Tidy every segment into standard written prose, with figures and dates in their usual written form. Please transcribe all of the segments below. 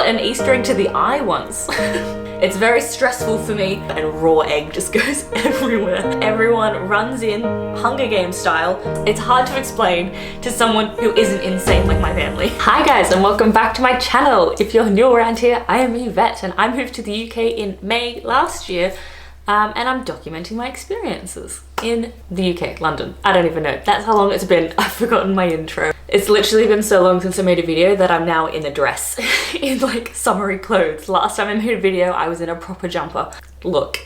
got an Easter egg to the eye once. It's very stressful for me, and raw egg just goes everywhere. Everyone runs in, Hunger Games style. It's hard to explain to someone who isn't insane like my family. Hi guys, and welcome back to my channel. If you're new around here, I am Yvette, and I moved to the UK in May last year, and I'm documenting my experiences in the UK, London. I don't even know. That's how long it's been. I've forgotten my intro. It's literally been so long since I made a video that I'm now in a dress, in like summery clothes. Last time I made a video, I was in a proper jumper. Look,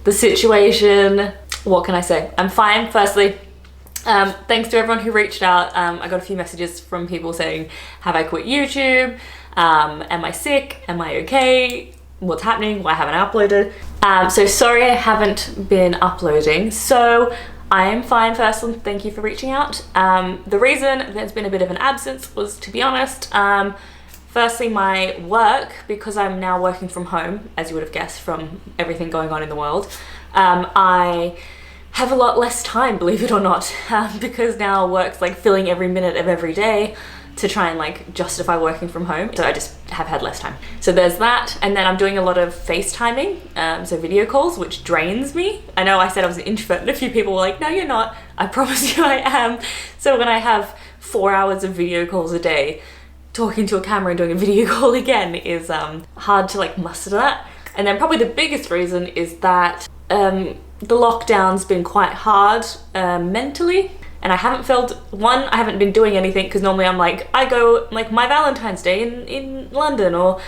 the situation, what can I say? I'm fine, firstly. Thanks to everyone who reached out. I got a few messages from people saying, have I quit YouTube? Am I sick? Am I okay? What's happening? Why haven't I uploaded? So sorry I haven't been uploading. So I am fine, firstly, thank you for reaching out. The reason there's been a bit of an absence was, to be honest, firstly my work, because I'm now working from home, as you would have guessed from everything going on in the world. I have a lot less time, believe it or not, because now work's like filling every minute of every day to try and like justify working from home. So I just have had less time. So there's that. And then I'm doing a lot of FaceTiming, so video calls, which drains me. I know I said I was an introvert and a few people were like, no, you're not. I promise you I am. So when I have 4 hours of video calls a day, talking to a camera and doing a video call again is hard to like muster that. And then probably the biggest reason is that the lockdown's been quite hard mentally. And I haven't felt, one, I haven't been doing anything because normally I'm like, I go like my Valentine's Day in London, or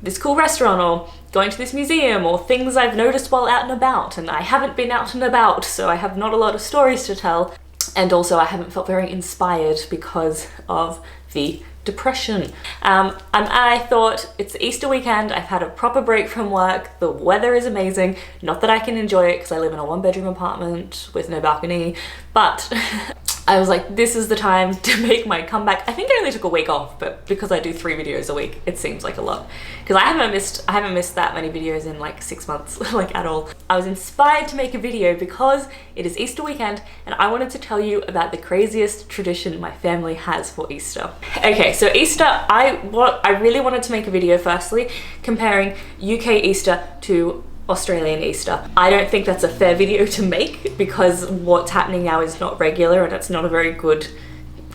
this cool restaurant, or going to this museum, or things I've noticed while out and about, and I haven't been out and about, so I have not a lot of stories to tell. And also I haven't felt very inspired because of the depression. I thought it's Easter weekend, I've had a proper break from work, the weather is amazing, not that I can enjoy it because I live in a 1-bedroom apartment with no balcony, but I was like, this is the time to make my comeback. I think I only took a week off, but because I do 3 videos a week, it seems like a lot. Because I haven't missed that many videos in like 6 months, like at all. I was inspired to make a video because it is Easter weekend and I wanted to tell you about the craziest tradition my family has for Easter. Okay, so Easter, I really wanted to make a video firstly comparing UK Easter to Australian Easter. I don't think that's a fair video to make because what's happening now is not regular and it's not a very good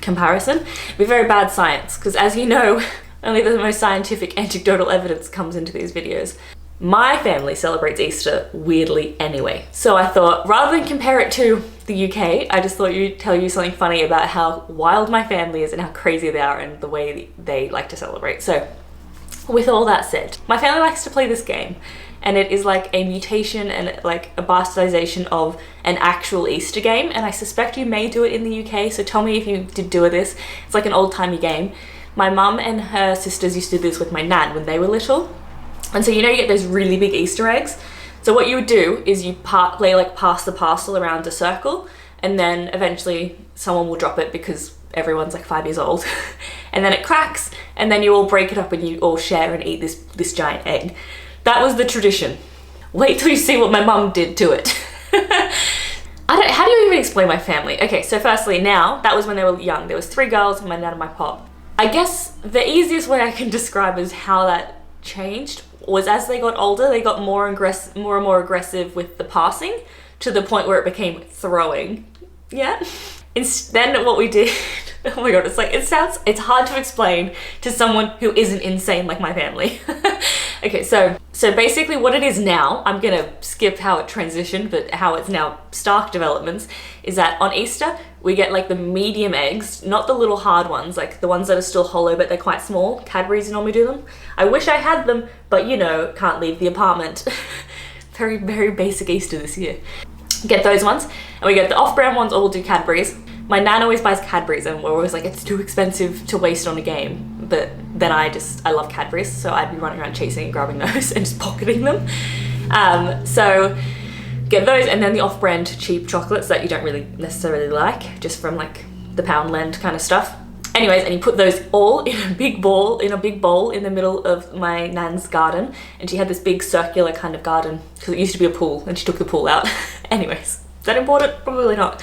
comparison. It'd be very bad science because, as you know, only the most scientific anecdotal evidence comes into these videos. My family celebrates Easter weirdly anyway. So I thought, rather than compare it to the UK, I just thought I'd tell you something funny about how wild my family is and how crazy they are and the way they like to celebrate. So with all that said, my family likes to play this game, and it is like a mutation and like a bastardization of an actual Easter game, and I suspect you may do it in the UK, so tell me if you did do this. It's like an old-timey game. My mum and her sisters used to do this with my nan when they were little, and so you know you get those really big Easter eggs. So what you would do is you play like pass the parcel around a circle, and then eventually someone will drop it because everyone's like 5 years old, and then it cracks, and then you all break it up and you all share and eat this giant egg. That was the tradition. Wait till you see what my mum did to it. How do you even explain my family? Okay, so firstly now, that was when they were young. There was 3 girls, my dad and my pop. I guess the easiest way I can describe is how that changed was as they got older, they got more and more aggressive with the passing to the point where it became throwing. Yeah. Then what we did, oh my god, it's hard to explain to someone who isn't insane like my family. Okay, so basically what it is now, I'm gonna skip how it transitioned, but how it's now stark developments, is that on Easter, we get like the medium eggs, not the little hard ones, like the ones that are still hollow, but they're quite small. Cadbury's normally do them. I wish I had them, but you know, can't leave the apartment. Very, very basic Easter this year. Get those ones, and we get the off-brand ones, or we'll do Cadbury's. My nan always buys Cadbury's and we're always like, it's too expensive to waste on a game. But then I love Cadbury's, so I'd be running around chasing and grabbing those and just pocketing them. So get those, and then the off-brand cheap chocolates that you don't really necessarily like, just from like the Poundland kind of stuff. Anyways, and you put those all in a big bowl in the middle of my nan's garden, and she had this big circular kind of garden because it used to be a pool and she took the pool out. Anyways, is that important? Probably not.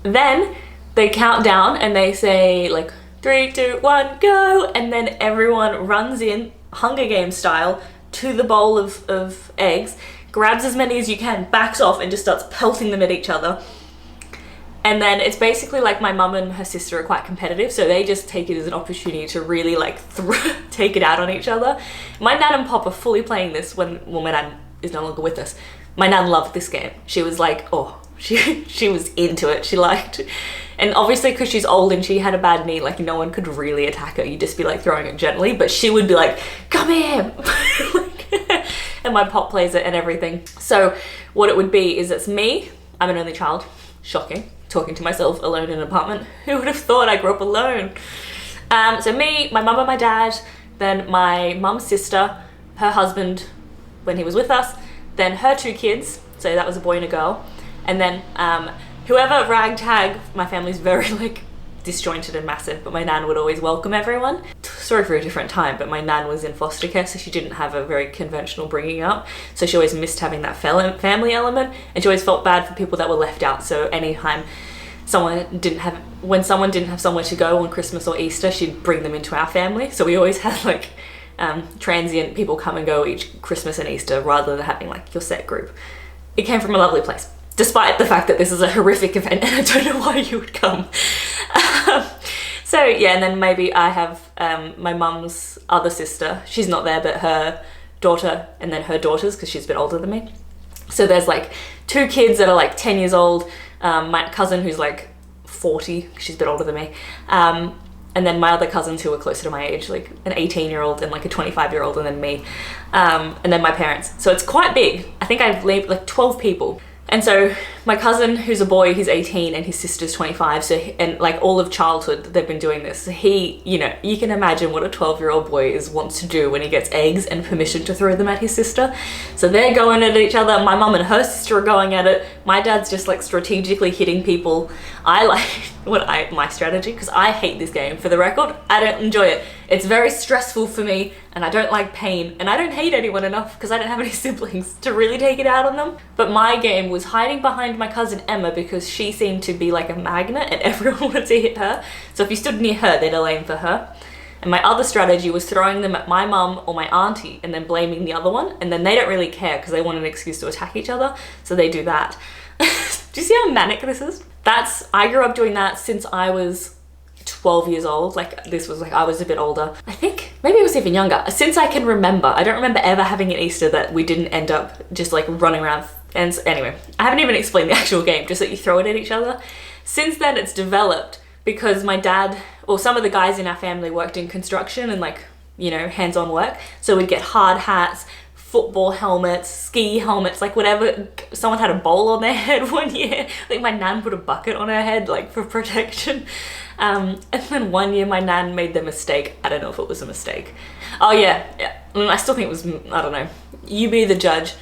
Then they count down and they say like 3, 2, 1, go! And then everyone runs in, Hunger Games style, to the bowl of eggs, grabs as many as you can, backs off, and just starts pelting them at each other. And then it's basically like my mum and her sister are quite competitive, so they just take it as an opportunity to really like take it out on each other. My nan and pop are fully playing this when, well, my nan is no longer with us. My nan loved this game. She was like, oh, she was into it. She liked, and obviously because she's old and she had a bad knee, like no one could really attack her. You'd just be like throwing it gently, but she would be like, come here. And my pop plays it and everything. So what it would be is it's me, I'm an only child, shocking, talking to myself alone in an apartment. Who would have thought I grew up alone? So me, my mum and my dad, then my mum's sister, her husband when he was with us, then her 2 kids, so that was a boy and a girl, and then whoever ragtag, my family's very like disjointed and massive, but my nan would always welcome everyone. Sorry for a different time, but my nan was in foster care, so she didn't have a very conventional bringing up, so she always missed having that family element, and she always felt bad for people that were left out. So anytime when someone didn't have somewhere to go on Christmas or Easter, she'd bring them into our family. So we always had like transient people come and go each Christmas and Easter rather than having like your set group. It came from a lovely place, despite the fact that this is a horrific event and I don't know why you would come. So yeah, and then maybe I have my mum's other sister. She's not there, but her daughter and then her daughters, because she's a bit older than me. So there's like 2 kids that are like 10 years old, my cousin who's like 40, she's a bit older than me, and then my other cousins who are closer to my age, like an 18-year-old and like a 25-year-old, and then me, and then my parents. So it's quite big. I think I've lived like 12 people. And so my cousin, who's a boy, he's 18 and his sister's 25. So, and like all of childhood, they've been doing this. So he, you know, you can imagine what a 12-year-old boy wants to do when he gets eggs and permission to throw them at his sister. So they're going at each other. My mum and her sister are going at it. My dad's just like strategically hitting people. I like my strategy, because I hate this game, for the record. I don't enjoy it. It's very stressful for me, and I don't like pain, and I don't hate anyone enough because I don't have any siblings to really take it out on them. But my game was hiding behind my cousin Emma, because she seemed to be like a magnet and everyone wanted to hit her. So if you stood near her, they'd aim for her. And my other strategy was throwing them at my mum or my auntie and then blaming the other one, and then they don't really care because they want an excuse to attack each other, so they do that. Do you see how manic this is? I grew up doing that since I was 12 years old. Like this was like, I was a bit older. I think maybe it was even younger. Since I can remember, I don't remember ever having an Easter that we didn't end up just like running around. And anyway, I haven't even explained the actual game, just that you throw it at each other. Since then it's developed because my dad, or some of the guys in our family worked in construction and like, you know, hands-on work. So we'd get hard hats, football helmets, ski helmets, like whatever. Someone had a bowl on their head one year. I think my nan put a bucket on her head, like for protection. And then one year my nan made the mistake. I don't know if it was a mistake. Oh yeah. I still think it was, I don't know. You be the judge.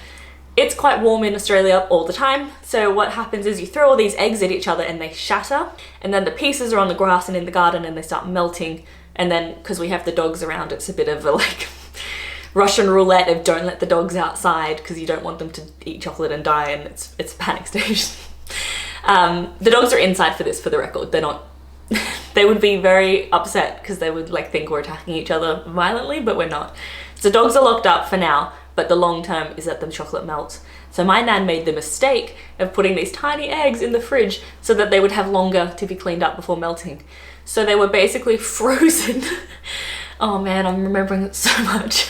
It's quite warm in Australia all the time. So what happens is you throw all these eggs at each other and they shatter. And then the pieces are on the grass and in the garden and they start melting. And then, because we have the dogs around, it's a bit of a like Russian roulette of don't let the dogs outside because you don't want them to eat chocolate and die, and it's panic stage. The dogs are inside for this, for the record. They're not, they would be very upset because they would like think we're attacking each other violently, but we're not. So dogs are locked up for now, but the long term is that the chocolate melts. So my nan made the mistake of putting these tiny eggs in the fridge so that they would have longer to be cleaned up before melting. So they were basically frozen. Oh man, I'm remembering it so much.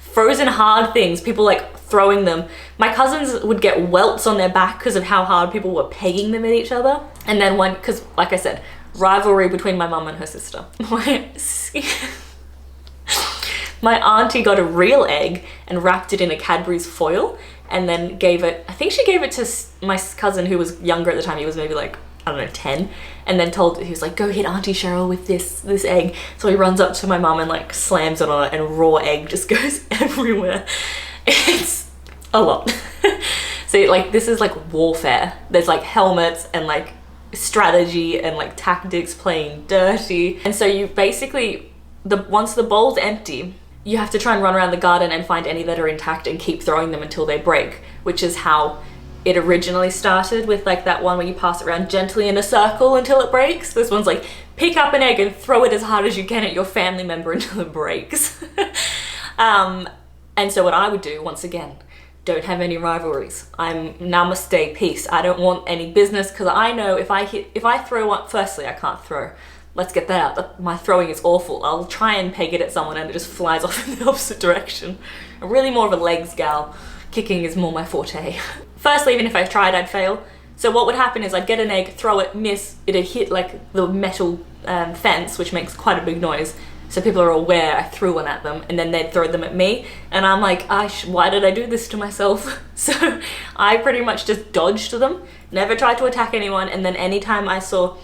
Frozen hard things, people like throwing them. My cousins would get welts on their back because of how hard people were pegging them at each other. And then because like I said, rivalry between my mum and her sister. My auntie got a real egg and wrapped it in a Cadbury's foil and then gave it, I think she gave it to my cousin who was younger at the time. He was maybe like, I don't know, 10, and then he was like, go hit Auntie Cheryl with this egg. So he runs up to my mum and like slams it on it, and raw egg just goes everywhere. It's a lot. So like this is like warfare. There's like helmets and like strategy and like tactics, playing dirty. And so you basically, once the bowl's empty, you have to try and run around the garden and find any that are intact and keep throwing them until they break, which is how it originally started, with like that one where you pass it around gently in a circle until it breaks. This one's like pick up an egg and throw it as hard as you can at your family member until it breaks. And so what I would do, once again, don't have any rivalries. I'm namaste, peace. I don't want any business, because I know if I throw one, firstly, I can't throw. Let's get that out. My throwing is awful. I'll try and peg it at someone and it just flies off in the opposite direction. I'm really more of a legs gal. Kicking is more my forte. Firstly, even if I tried, I'd fail. So what would happen is I'd get an egg, throw it, miss, it'd hit like the metal fence, which makes quite a big noise. So people are aware I threw one at them, and then they'd throw them at me. And I'm like, why did I do this to myself? So I pretty much just dodged them, never tried to attack anyone. And then anytime I saw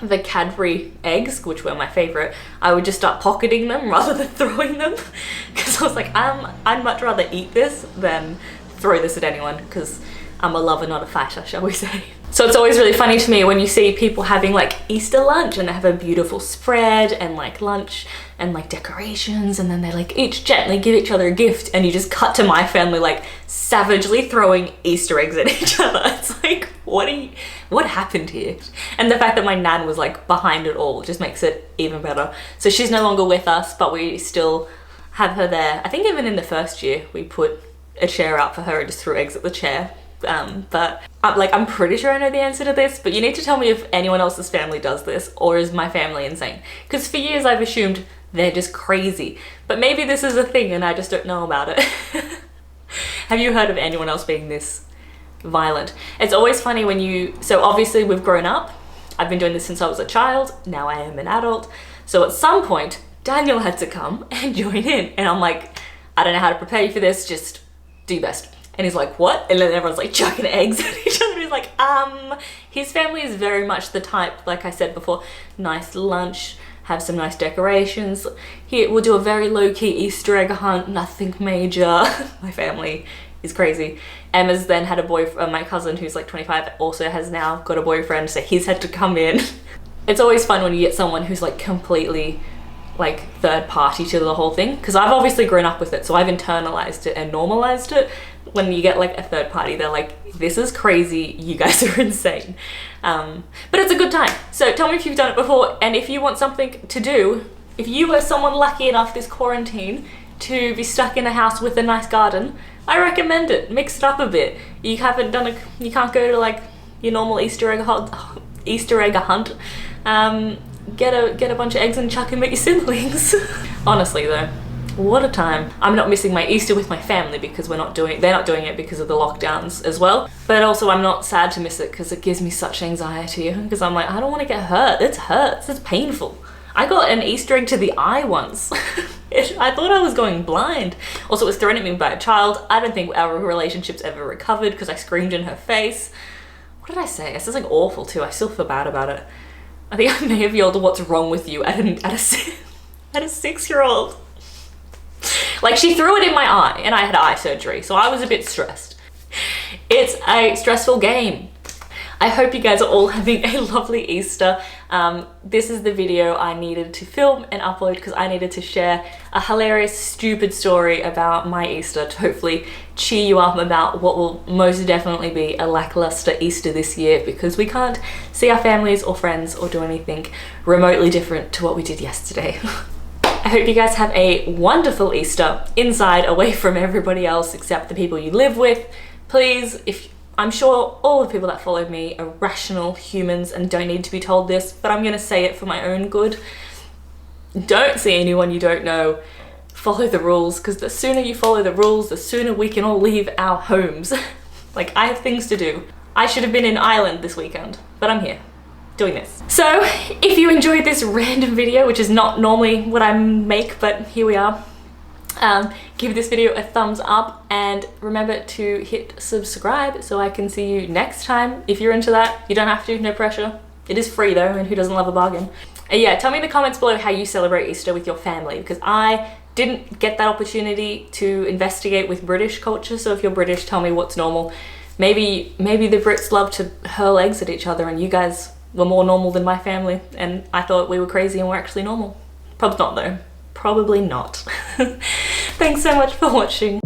the Cadbury eggs, which were my favorite, I would just start pocketing them rather than throwing them. Because I was like, I'd much rather eat this than throw this at anyone, because I'm a lover, not a fighter, shall we say. So it's always really funny to me when you see people having like Easter lunch and they have a beautiful spread and like lunch and like decorations, and then they like each gently give each other a gift, and you just cut to my family like savagely throwing Easter eggs at each other. It's like, what happened here? And the fact that my nan was like behind it all just makes it even better. So she's no longer with us, but we still have her there. I think even in the first year we put a chair out for her and just threw eggs at the chair. But I'm pretty sure I know the answer to this, but you need to tell me if anyone else's family does this, or is my family insane? Because for years I've assumed they're just crazy, but maybe this is a thing and I just don't know about it. Have you heard of anyone else being this violent? It's always funny when so obviously we've grown up. I've been doing this since I was a child. Now I am an adult. So at some point, Daniel had to come and join in, and I'm like, I don't know how to prepare you for this, just do your best. And he's like, what? And then everyone's like chucking eggs at each other. He's like, his family is very much the type, like I said before, nice lunch, have some nice decorations. Here, we'll do a very low-key Easter egg hunt, nothing major. My family is crazy. Emma's then had a boyfriend, my cousin who's like 25 also has now got a boyfriend, so he's had to come in. It's always fun when you get someone who's like completely like third party to the whole thing, because I've obviously grown up with it, so I've internalized it and normalized it. When you get like a third party, they're like, this is crazy, you guys are insane. But it's a good time. So tell me if you've done it before, and if you want something to do, if you were someone lucky enough this quarantine to be stuck in a house with a nice garden, I recommend it. Mix it up a bit. You can't go to like your normal Easter egg hunt. Get a bunch of eggs and chuck them at your siblings. Honestly though, what a time. I'm not missing my Easter with my family because they're not doing it because of the lockdowns as well. But also I'm not sad to miss it because it gives me such anxiety, because I'm like, I don't want to get hurt. It hurts, it's painful. I got an Easter egg to the eye once. I thought I was going blind. Also, it was thrown at me by a child. I don't think our relationship's ever recovered because I screamed in her face. What did I say? This is like awful too. I still feel bad about it. I think I may have yelled, what's wrong with you, at a 6-year-old. Like, she threw it in my eye and I had eye surgery, so I was a bit stressed. It's a stressful game. I hope you guys are all having a lovely Easter. This is the video I needed to film and upload because I needed to share a hilarious, stupid story about my Easter to hopefully cheer you up about what will most definitely be a lackluster Easter this year, because we can't see our families or friends or do anything remotely different to what we did yesterday. I hope you guys have a wonderful Easter, inside, away from everybody else except the people you live with. Please, I'm sure all the people that follow me are rational humans and don't need to be told this, but I'm gonna say it for my own good. Don't see anyone you don't know. Follow the rules, because the sooner you follow the rules, the sooner we can all leave our homes. Like, I have things to do. I should have been in Ireland this weekend, but I'm here, doing this. So, if you enjoyed this random video, which is not normally what I make, but here we are, give this video a thumbs up and remember to hit subscribe so I can see you next time. If you're into that, you don't have to, no pressure. It is free though, and who doesn't love a bargain? And yeah, tell me in the comments below how you celebrate Easter with your family, because I didn't get that opportunity to investigate with British culture. So if you're British, tell me what's normal. Maybe the Brits love to hurl eggs at each other and you guys were more normal than my family and I thought we were crazy and we're actually normal. Probably not though. Probably not. Thanks so much for watching.